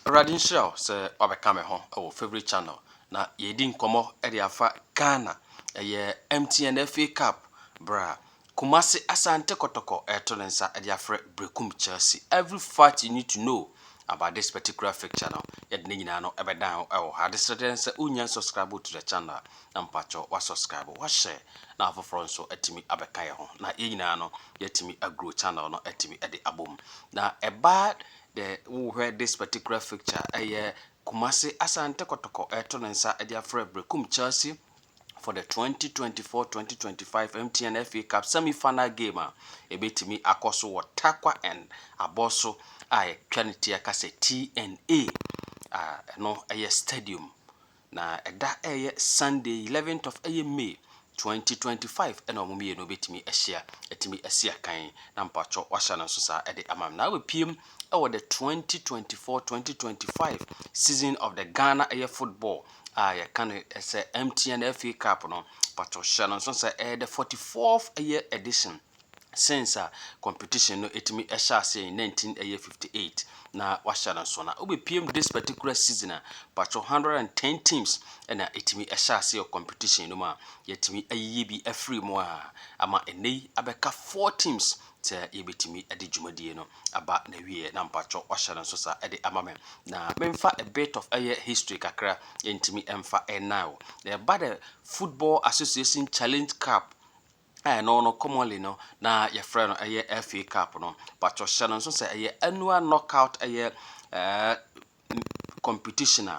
Radin Shell say wabekame ho our favorite channel. Na yedi nkomo e de afa Ghana MTN FA Cup bra. Kumasi Asante Kotoko Etonensa e de afre Brekum Chelsea. Every fact you need to know about this particular fixture now. Yet nyina no ebe dan e wo ha. This say unya subscribe to the channel na mpacho wa subscribe wa share na afoforo nso etimi abekaye ho. Na nyina no yetimi agro channel no etimi e de abom. Na eba who heard this particular fixture Kumasi Asante Kotoko Etonensa e de afre Brekum Chelsea for the 2024-2025 MTN FA Cup semi-final game a betimi akoso Takwa and Aboso a twanity akase TNA no stadium na eda Sunday 11th of May 2025 and omumie no betimi ehia etimi asia kan na mpacho washa na so sa ede amam na we piem e the 2024-2025 season of the Ghana football ya kan say MTN FA Cup no pacho shana so say the 44th edition since competition no etimi ehya in 1958 na washana so na obepiem this particular season patcho 110 teams and etimi ehya competition no ma yetimi ayiye bi afri mu ama enei abeka 4 teams te yebetimi ade dwumadie no aba na wie na mpacho washana so sa ade amame na memfa a bit of history kakra yentimi emfa now the bad Football Association Challenge Cup no commonly no na your friend FA Cup no but your channel so say annual knockout competition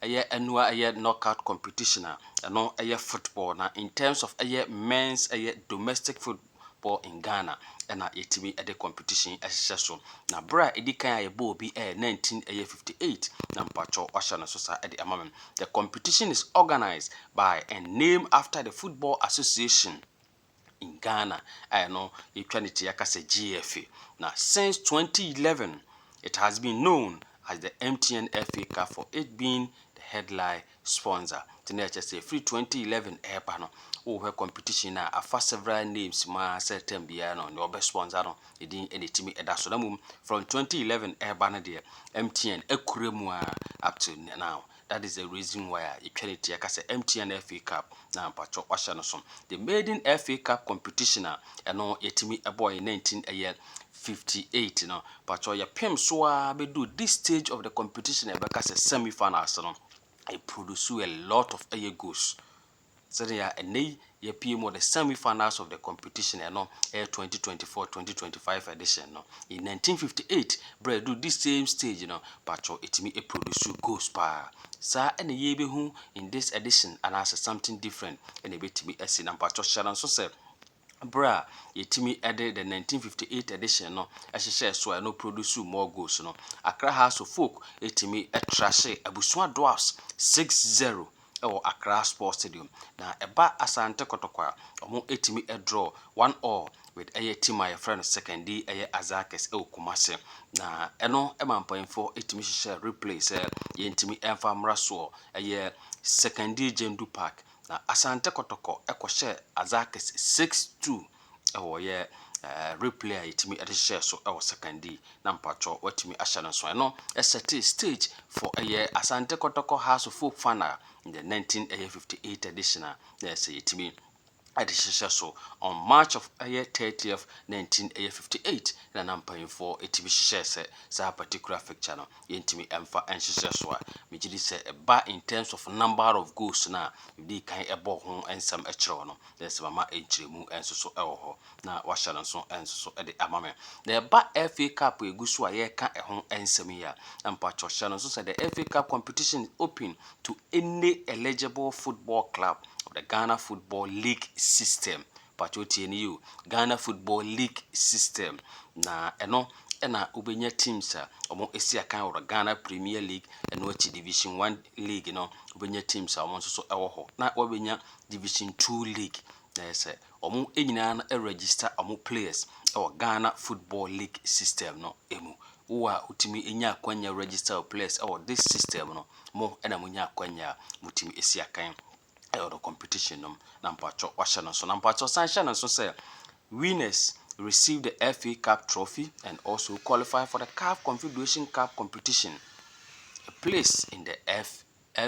annual knockout competition no football na in terms of men's domestic football in Ghana and yetimi the competition so na bra edikan ayebo bi 1958 na mpacho washa na so sa amam. The competition is organized by and named after the Football Association in Ghana. I know equality yakase GFA. Now since 2011 it has been known as the MTN FA Cup for it being the headline sponsor. Tonight just say free 2011 no where competition na afa several names ma certain bia no the best sponsor no edin enetimi edaso na mum from 2011 no de MTN ekuremu up to now. That is the reason why equality yakase MTN FA Cup na mpacho washa no so. The maiden FA Cup competition no yetimi eboy 1958 no pacho ya pem so bedu this stage of the competition ebeka se semi-finals no it produce a lot of goals. So there ye PM the semi-finals of the competition 2024-2025 edition no. In 1958 bre do this same stage pacho etimi produce goals pa sa ene ye be hu in this edition and as something different ene betimi esi na pacho sharan so say bra yetimi ede the 1958 edition no ehye so no produce more goals no. Accra House of Folk etimi trashe Abusua Dwarfs 6-0 Accra Sports Stadium. Na eba Asante Kotoko omo etimi draw 1-1 with team my friend second D Azakes Kumase. Na eno emampanfo etimi hye replay say yentimi emfa mraso second D Jendu Park. Na Asante Kotoko ekwohye Azakes 6-2 replay itimi share so second D na mpacho watimi ahya so no set stage for Asante Kotoko House of Folk final in the 1958 edition yes itimi so on March of 30th 1958 na nampanfo itimi share say particular fixture no yentimi emfa enhye so mejidi say ba in terms of number of goals na di kan ebo ho ensam ekire no yes mama enchiremu enso so ho na washa no so enso so de amame na ba FA Cup egusu a ye ka ho ensam ya mpacho sha no so say the FA Cup competition is open to any eligible football club of the Ghana Football League system. Pachotieni Ghana Football League system na ena ubenya teams omo esi akan woro Ghana Premier League eno achi Division 1 League no ubenya teams omo so ewo ho na wabenya Division 2 League na yese omo enyina na register omo players Ghana Football League system no emu wa utimi enya akwanya register players this system no mo ena munya akwanya mutimi esi akan the competition na mpacho washa no so na mpacho sansha no so say winners receive the FA Cup trophy and also qualify for the CAF Confederation Cup competition a place in the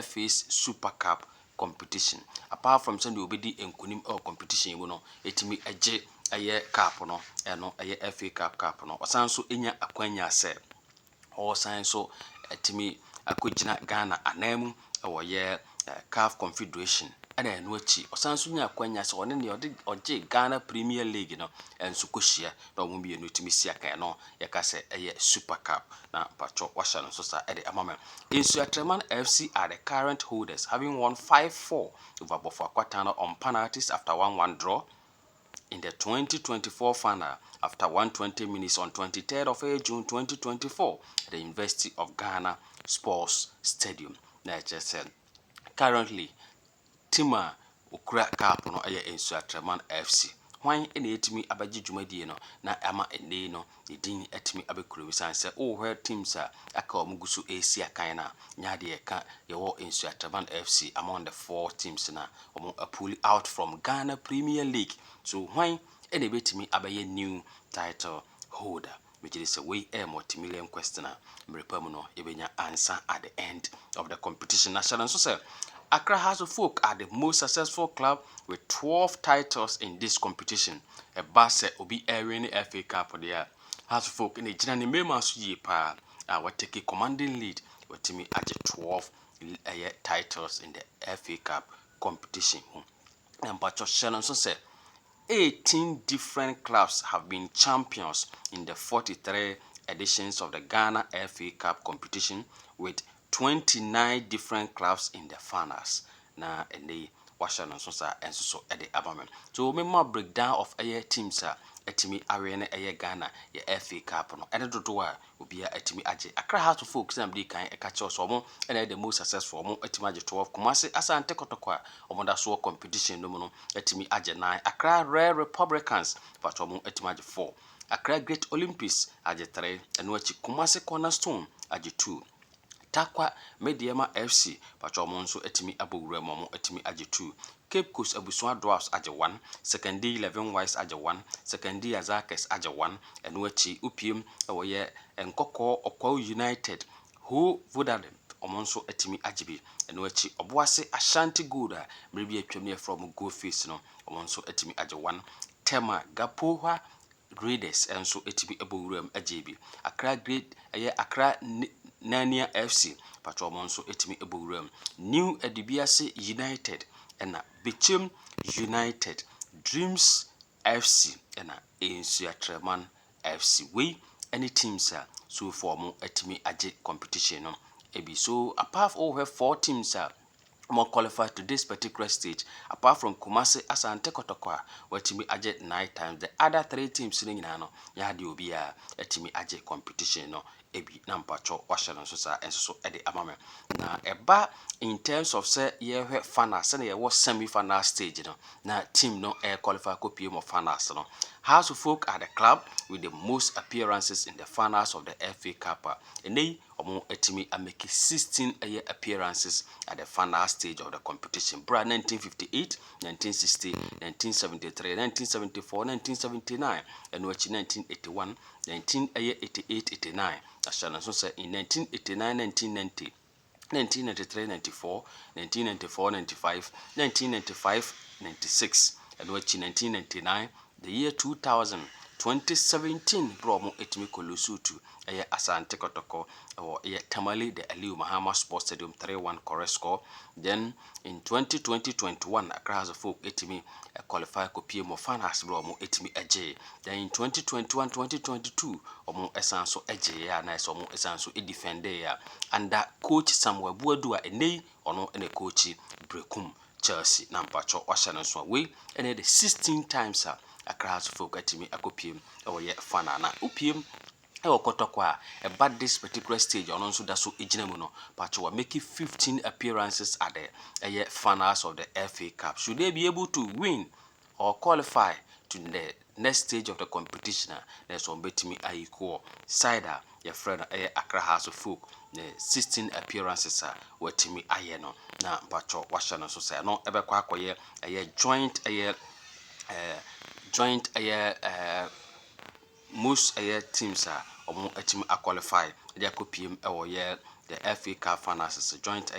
FA's Super Cup competition. Apart from Sunday obedi enkunim or competition you know, etimi eje aye cup no eno aye FA Cup no. Osan so enya akwanya se osan so etimi akogina Ghana anamu ewo ye CAF Confederation ana enu achi osan so nya akwanya se one ne oje Ghana Premier League no enso kohia na omo bi enu etimi sia kan no ye ka se eye Super Cup na pacho washa no so sa ede amama Insuatreman FC are the current holders, having won 5-4 over Boffa Kwatano on penalties after 1-1 draw in the 2024 final after 120 minutes on 23rd of June 2024 at the University of Ghana Sports Stadium. Nigeria currently Tima Ukra Cup no aye Insuatreman FC. Why any etimi abaji dwumadie no na ama ene no edin etimi abekuru san se where teams aka omugusu AC akan na nyaade eka yewo Insuatreman FC among the 4 teams na omo pull out from Ghana Premier League. So why any betimi abaye new title holder, which is a way multi-million question mrepamu no ebenya answer at the end of the competition. National so say Accra House of Folk are the most successful club with 12 titles in this competition. A basse obi airing the FA Cup there. House of Folk in the Jinani Mema Suji Pa will take a commanding lead with Timmy at 12 titles in the FA Cup competition. And Pacho Shannon so said 18 different clubs have been champions in the 43 editions of the Ghana FA Cup competition, with 29 different clubs in the finals. Na ende washa no so sa enso so ede abamen. So me ma breakdown of teams etimi arena Ghana ye FA Cup no. Ede dodo a obi a etimi age. Accra House of Folk na mdi kan eka che so mo ene the most successful mo etimi age 12. Kumasi Asante Kotoko a omo da so competition no mo no etimi age 9. Accra Rare Republicans but omo etimi age 4. Accra Great Olympics age 3. Eno achi Kumasi Cornerstone age 2. Takwa Mediama FC patromo nso etimi abowura mo etimi age 2. Cape Coast Abusua Dwarfs age 1, Secondary 11 Wise age 1, Secondary Azakes age 1, eno achi upiem ewoye Nkoko Okwa United who voted omonso etimi age bi, eno achi Obuase Ashanti Gold mrebi atwam from Go Face no omonso etimi age 1, Tema Gapoha Graders enso etimi abowura age bi, Accra Grade Accra Nania FC patromo nso etimi ebowuram, New Edibiase United ena Bichim United, Dreams FC ena Insuatreman FC. We any teams so form etimi age competition no ebi. So apart from all 4 teams more qualified to this particular stage, apart from Kumasi Asante Kotoko wetimi age 9 times, the other 3 teams ni nyina no yadi obi a etimi age competition no ebi na mpacho washa no so sa enso so ede amame na eba in terms of say ye final say ye was semi final stage no na team no qualify ko pm of finals no. House of Folk are the club with the most appearances in the finals of the FA Cup. And omo etimi ameki 16 appearances at the final stage of the competition. Bra 1958, 1960, 1973, 1974, 1979, and which 1981, 1988, 89. Ashana so say in 1989, 1990. 1993, 94, 1994, 95, 1995, 96, and which 1999, the year 2000, 2017, Bromo etimi kolusutu, Asante Kotoko, or Tamale, the Aliu Mahama Sports Stadium 3-1 correct score. Then in 2020-21, Accra House of Folk etimi qualify kopie mo finals Bromo etimi AJ. Then in 2021-2022, omo esanso AJ ya na eso omo esanso e defender ya under coach Samuel Buadua enei ono ene coach Brekum Chelsea na mpacho washa no so we ene the 16 times Accra House of Folk etimi akopiem ye fana na upiem Kotoko about this particular stage on also that so ejinamuno pacho making 15 appearances at the finals of the FA Cup. Should they be able to win or qualify to the next stage of the competition? There's one bet me equal side your friend Accra House of Folk the 16 appearances were to me ayeno na pacho washa so say no ebe kwa akoye joint most teams omo etimi qualify the akopiem the FA Cup finals joint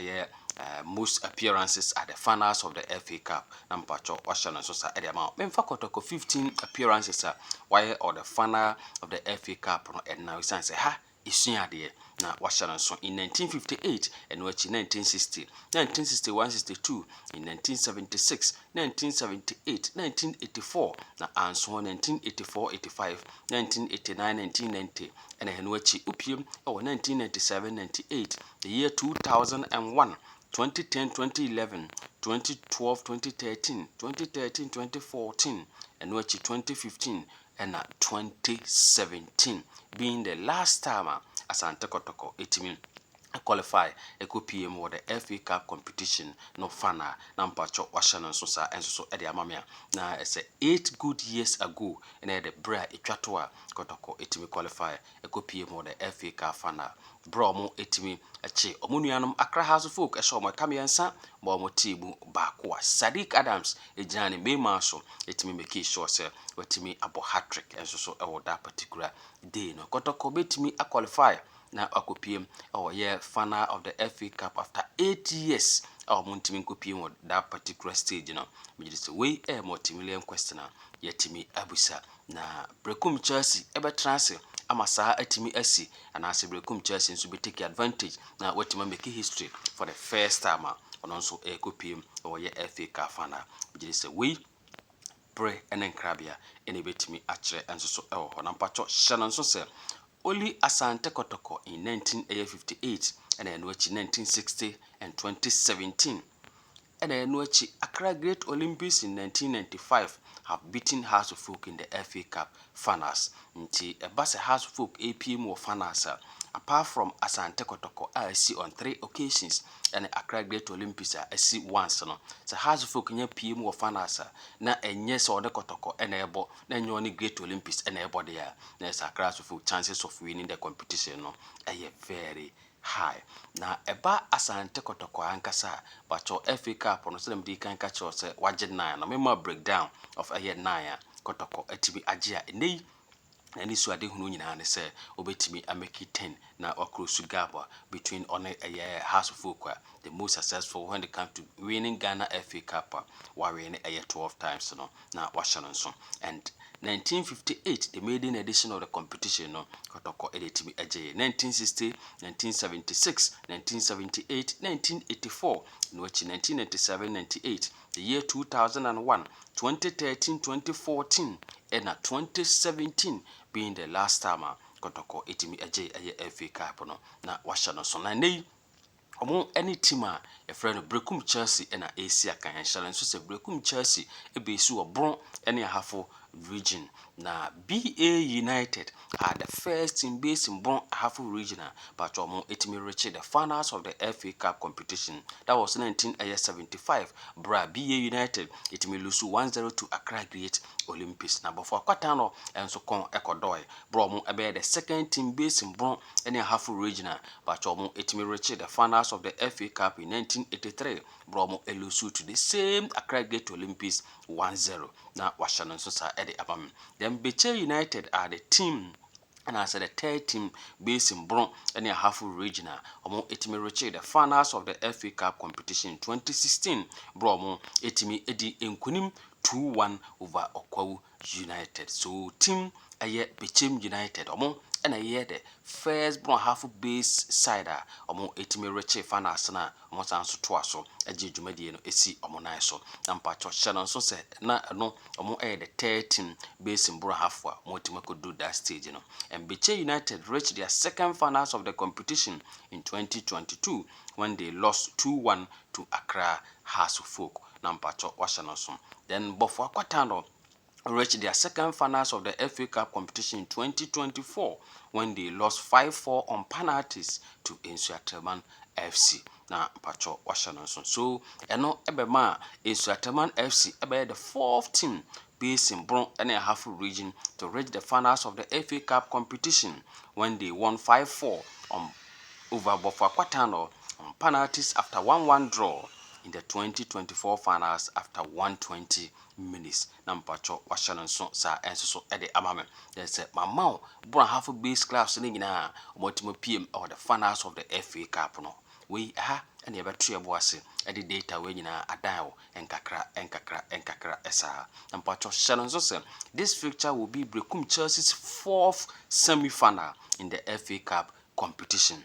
most appearances at the finals of the FA Cup. Nampacho Washington so sa amount. Memfa kotoko 15 appearances why or the final of the FA Cup no and now say ha isua de na Washington so in 1958 and which 1960 1961 62 in 1976 1978 1984 na anso 1984 85 1989 1990 and then which upiem 1997 98 the year 2001 2010 2011 2012 2013 2013 2014 and which 2015 and 2017 being the last time Asante Kotoko etimi qualify a PM or the FA Cup competition no fana na mpacho Washington so sa enso so e amamia na it's 8 good years ago and the bra etwato a Kotoko etimi qualify a PM or the FA Cup fana bro mo etimi achi omunuanom Accra House of Folk e so mo kamiensa mo mo tibu baako Sadiq Adams ejani mema so etimi make sure say wetimi abo hat-trick enso so e wo that particular day no Kotoko betimi a qualify na akopiem final of the FA Cup after 8 years muntimi nkopiem on that particular stage no me just way multi-million question yetimi abusa na Brekum Chelsea ebetrance amasa atimi asi anase Brekum Chelsea nso be take advantage na wetima make history for the first time ono nso ekopiem FA Cup final me just way pre enen krabia ene betimi akire enso so ho na mpacho Shannon so se only Asante Kotoko in 1958 and then 1960 and 2017. And then Accra Great Olympics in 1995 have beaten House of Folk in the FA Cup finals. Nti Ebase House of Folk APM or finals apart from Asante Kotoko I see on 3 occasions and Accra Great Olympics I see once no. So House of Folk nye PM or finals na enye so de Kotoko enebo na enye oni Great Olympics enebo there. Na Accra House of Folk chances of winning the competition no very high. Na eba Asante Kotoko ankasa bacho FA Cup no se dem di kan ka cho se waje 9 no mema breakdown of 9 Kotoko atibi agea nei any suade hunu nyina ne se obetimi ameki 10 na okrosu gaba between on a House of Folk the most successful when it comes to winning Ghana FA Cup win 12 times no na Washington so and 1958 the maiden edition of the competition no Kotoko editimi aje 1960 1976 1978 1984 in which 1997 98 the year 2001 2013 2014 and 2017 being the last time Kotoko etimi aje FA Cup no na Washington so na nei omo any team a friend Brekum Chelsea and Asia kan challenge so say Brekum Chelsea ebesu obron any ahafo region na BA United are the first team based in Bon ahafo region but omo etimi reach the finals of the FA Cup competition that was 1975 bra BA United etimi lose 1-0 to Accra Great Olympics na before kwata no enso kon ekodoi bro omo ebe the second team based in Bon any ahafo region but omo etimi reach the finals of the FA Cup in 1983 Bromo elusu to the same Accra Great Olympics 1-0 na Washington so sa ede abam then Beche United are the team and as the third team based in Bron and a half regional omo etimi reach the finals of the FA Cup competition in 2016 Bromo etimi edi enkunim 2-1 over Okwawu United so team aye Bechem United omo and a year the first Bron half base side omo etimi reche finals na omo sanso to aso aje dwumadi no esi omo nan so na mpacho Shannon so se na no omo the third team base in Bron half omo etimi could do that stage no and Beche United reached their second finals of the competition in 2022 when they lost 2-1 to Accra House of Folk na mpacho Washington so then Bofo Akwatano reached their second finals of the FA Cup competition in 2024 when they lost 5-4 on penalties to Insuateman FC. Na Pacho Washington. So, eno ebema Insuateman FC ebe the fourth team based in Bron and a half region to reach the finals of the FA Cup competition when they won 5-4 on over Bofo Akwatano on penalties after 1-1 draw in the 2024 finals after 120 minutes. Na mpacho wahye nso sa enso so de amame. They say mama bro half base class ni nyina omotimo PM or the finals of the FA Cup no. We ha and you better boase the data we nyina adan enkakra esa. Na mpacho Shannon so say this fixture will be Brekum Chelsea's fourth semi-final in the FA Cup competition.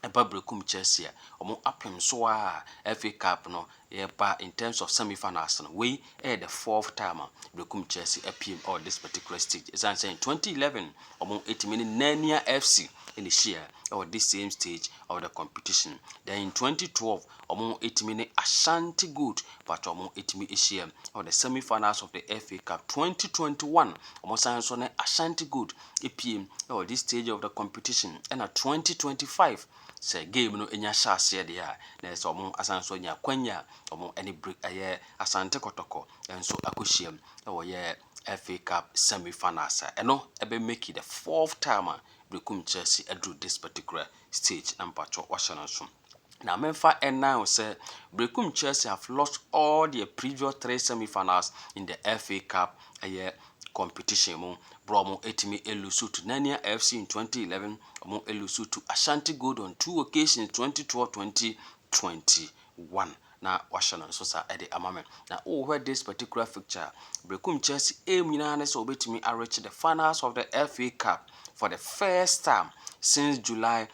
Brekum Chelsea omo apem so a FA Cup no yeba in terms of semi-finals no we the fourth time Brekum Chelsea appeared on this particular stage. As I say in 2011 omo 80 Nania FC in the share or this same stage of the competition. Then in 2012 omo 80 Ashanti Good but omo 80 share or the semi-finals of the FA Cup. 2021 omo science on Ashanti Good appeared or this stage of the competition. And at 2025 say game no enya hyase de a na so mo asanso nya kwanya omo any break Asante Kotoko enso akoshiam e wo ye FA Cup semi-finals eno ebe make it the fourth time Brekum Chelsea drew this particular stage na mpacho washananso. Now, Memphis and now say Brekum Chelsea have lost all their previous 3 semi-finals in the FA Cup competition. Bromo etimi elusu to Nania FC in 2011, among elusu to Ashanti Gold on 2 occasions 2012-2021. Na washana so sa ede amame. Na where this particular fixture Brekum Chelsea aim nyina so obetimi reach the finals of the FA Cup for the first time since July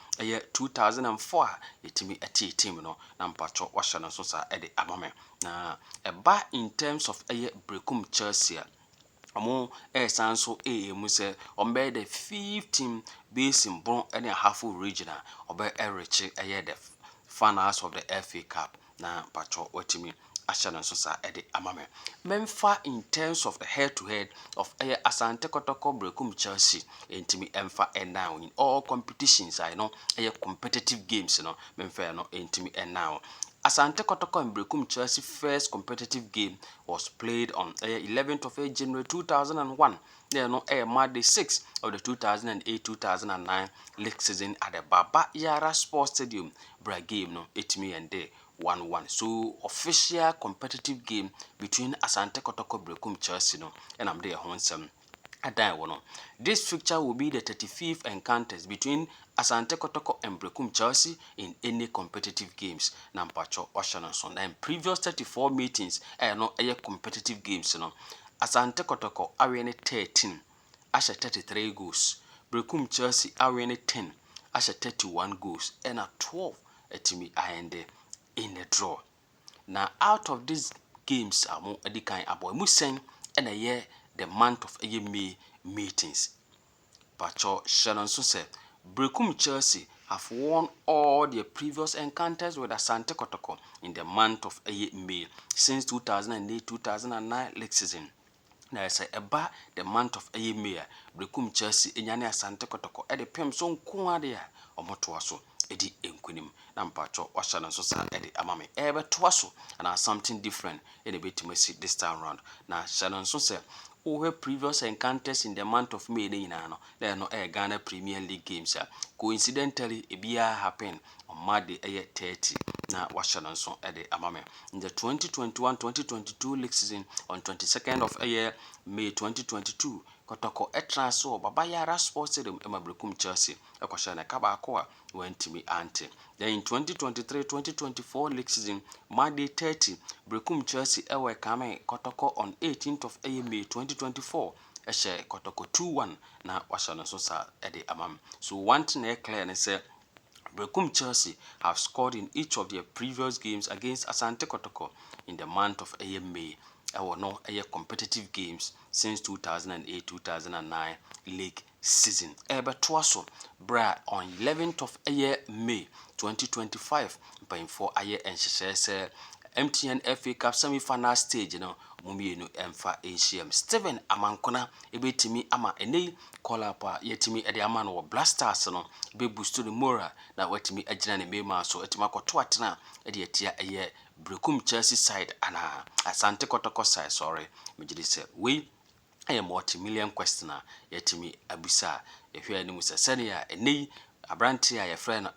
2004. Etimi team no na mpacho washana so sa ede amame. Na eba in terms of Brekum Chelsea omo sanso mu se ombe the 15 basin bon and a half regional obe reach the finals of the FA Cup na pacho watimi ashana so sa ede amame. Memfa in terms of the head to head of Asante Kotoko Brekum Chelsea entimi emfa now in all competitions I know competitive games no memfa no entimi now. Asante Kotoko and Brekum Chelsea first competitive game was played on 11th of January 2001. There no Monday 6th of the 2008-2009 league season at the Baba Yara Sports Stadium. Bra game no 8 and day 1-1. So official competitive game between Asante Kotoko Brekum Chelsea no and I'm there honsem. This fixture will be the 35th encounters between Asante Kotoko and Brekum Chelsea in any competitive games. Nampacho Oshanson and previous 34 meetings no competitive games no. Asante Kotoko awene 13, Asha 33 goals. Brekum Chelsea awene 10, Asha 31 goals and a 12 etimi ayende in the draw. Now out of these games amo edikan aboy musen and a year the month of May meetings. Pacho Shannon so said Brekum Chelsea have won all their previous encounters with Asante Kotoko in the month of May since 2008-2009 league season. Now I say about the month of May, Brekum Chelsea enyane Asante Kotoko e de pem so nko ade a omotoaso edi enkunim na mpacho washana so sa edi amame ebe toaso and something different in a bit to see this time round. Now Shannon so say over previous encounters in the month of May no there no Ghana Premier League games coincidentally it happened on Monday 30 na washana so edi amame in the 2021-2022 league season on 22nd of May 2022 Kotoko transfer Baba Yara Sports Stadium Brekum Chelsea ekoshana kabako wentimi ante. Then in 2023-2024 league season Monday 30 Brekum Chelsea ewe kame Kotoko on 18th of May 2024 eshe Kotoko 2-1 na washana so sa ede amam. So one thing clear and say Brekum Chelsea have scored in each of their previous games against Asante Kotoko in the month of May. No competitive games since 2008-2009 league season. Twaso bra on 11th of May 2025 for and MTN FA Cup semi-final stage mumienu emfa HM Steven Amankona ebetimi ama ene call up yetimi ede ama no Blasters no be boost the moral na wetimi agina ne mema so etima kwoto atena ede etia Brekum Chelsea side and Asante Kotoko side sorry mejidi se we multi-million questioner yetimi abusa ehwe ni musasane ya ene abranti ya friend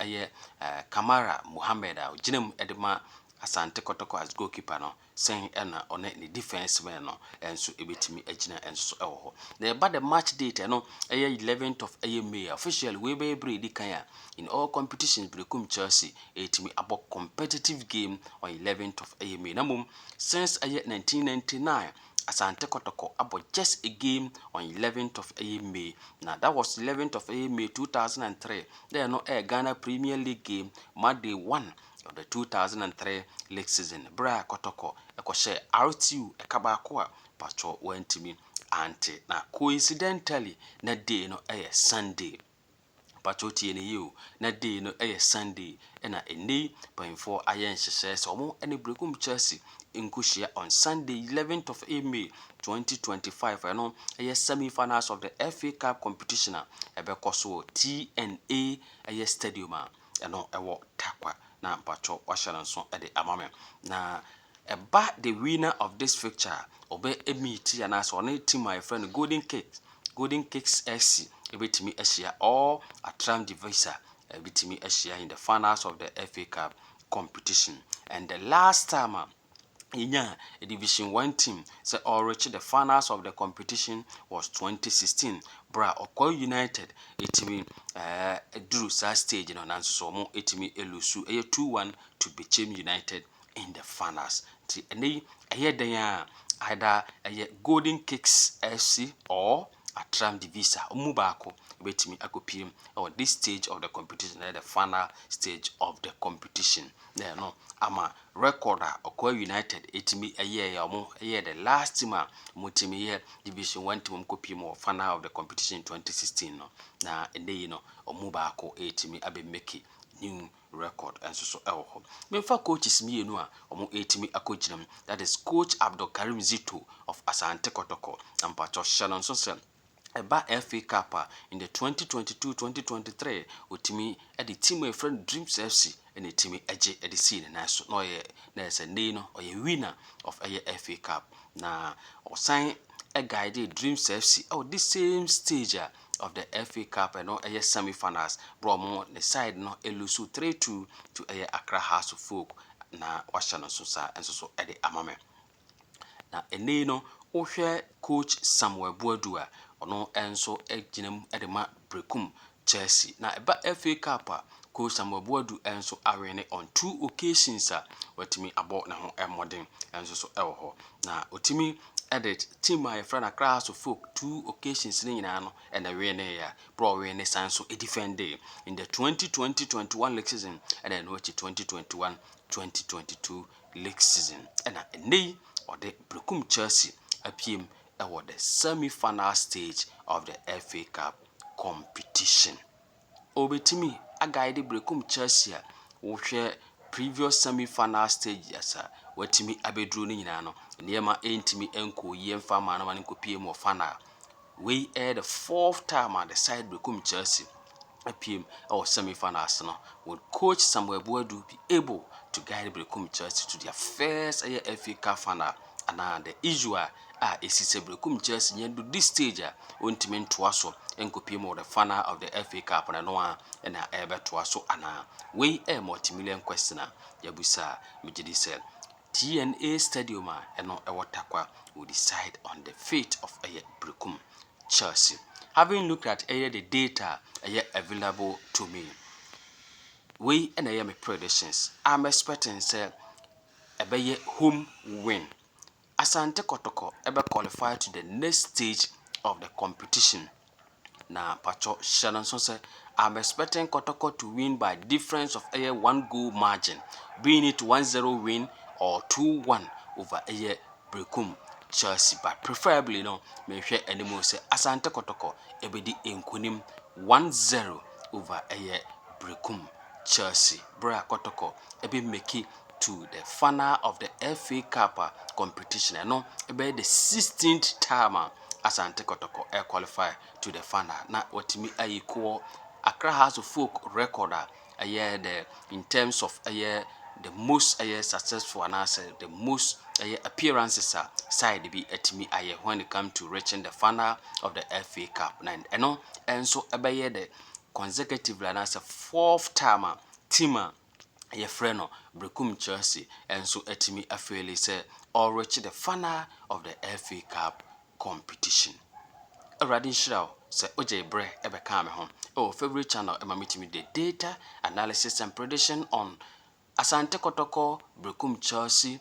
Kamara Muhammad a ginem edema Asante Kotoko as goalkeeper no sen na one ne defense man no enso ebetimi agina enso ewo ho. Na about the match date no 11th of May officially we be bredi kan ya in all competitions Brekum Chelsea etimi abo competitive game on 11th of May. Na mum since 1999 Asante Kotoko about just a game on 11th of May. Now that was 11th of May 2003. There no Ghana Premier League game Monday 1 of the 2003 league season. Bra Kotoko ekoshe RTU ekabako a pacho wentimi ante na coincidentally na day no Sunday. Pacho tie ne you na day no Sunday na eni point4 ayen hyehyɛ so mo ene Brekum Chelsea inkushia on Sunday 11th of May 2025 semi-finals of the FA Cup competition ebekoso TNA stadium ewo Takwa na pacho washaranso de amame na the winner of this fixture obe emiti anaso ne team my friend Golden Cakes FC ebetimi ehia all Atram Divisa ebetimi ehia in the finals of the FA Cup competition. And the last time a Division 1 team say all reach the finals of the competition was 2016. Bra Okwa United etimi drew that stage no nanso so mo etimi elusu 2-1 to Bechem United in the finals. Ti ene den either Golden Cakes FC or Atram Divisa Umubako betimi akopim or this stage of the competition, the final stage of the competition. There no ama recorder Okwa United etimi the last team mutimi Division 1 team kopim or final of the competition 2016 no na ene Umubako etimi abe make new record and so elho. Memfa coaches mienu a omo etimi akoginam, that is Coach Abdul Karim Zito of Asante Kotoko and Pacho Shalon so Eba FA Cup in the 2022-2023 utimi the team my friend Dreams FC and the team eje the scene na so no ye na say no or ye winner of a FA Cup na or sign a guide Dreams FC this same stage of the FA Cup and semi-finals bro the side no elusu 3-2 to Accra House of Folk na washano so sa and so the amame na ene no ohwe Coach Samuel Boadua ono enso eginam edema Brekum Chelsea na eba FA Cup Coach Samuel Boadu enso awene on 2 occasions watimi abo na ho emodern enso so ewo na otimi edit team my friend Accra House of Folk 2 occasions ni nyina no na wene ya bro wene sanso e defend in the 2020-21 league season and then 2021-2022 league season and ene or the Brekum Chelsea appeam the semi-final stage of the FA Cup competition. Obetimi guide Brekum Chelsea wohwe previous semi-final stage yasa watimi abedru ni nyina no niema entimi enko yemfa ma na nkopie mo final we the fourth time at the side Brekum Chelsea appeam or semi-finals no would Coach Samuel Boadu be able to guide Brekum Chelsea to their first FA Cup final and the issue esise Brekum Chelsea nyendu this stage ontimi ntoa so enkopie mo the final of the FA Cup na no a na ebetoa so ana we multi-million question yabusa mejidi say TNA Stadium eno Takwa will decide on the fate of Brekum Chelsea. Having looked at the data available to me, we and my predictions, I'm expecting say a home win. Asante Kotoko ever qualify to the next stage of the competition. Na Pacho Shannon say I'm expecting Kotoko to win by difference of a 1 goal margin, being it 1-0 win or 2-1 over Brekum Chelsea, but preferably no me hwe animo say Asante Kotoko ebedi enkunim 1-0 over Brekum Chelsea. Bra Kotoko ebe make to the final of the FA Cup competition and ebe the 16th time Asante Kotoko qualify to the final. Na watimi ayiko Accra House of Folk recorder in terms of the most successful and the most appearances side be etimi when it come to reaching the final of the FA Cup. And so the consecutively and as a fourth time team ye friend no Brekum Chelsea enso etimi afeli say all reach the final of the FA Cup competition. Already shiraw say oje bre ebeka me ho oh favorite channel ema metimi the data analysis and prediction on Asante Kotoko Brekum Chelsea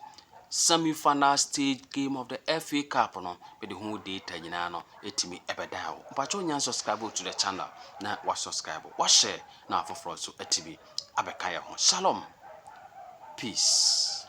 semi-final stage game of the FA Cup no be the whole data nyina no etimi ebeda wo mpacho nya subscribe to the channel na wa subscribe wa share na afoforo so etimi abeka ye ho. Shalom, peace.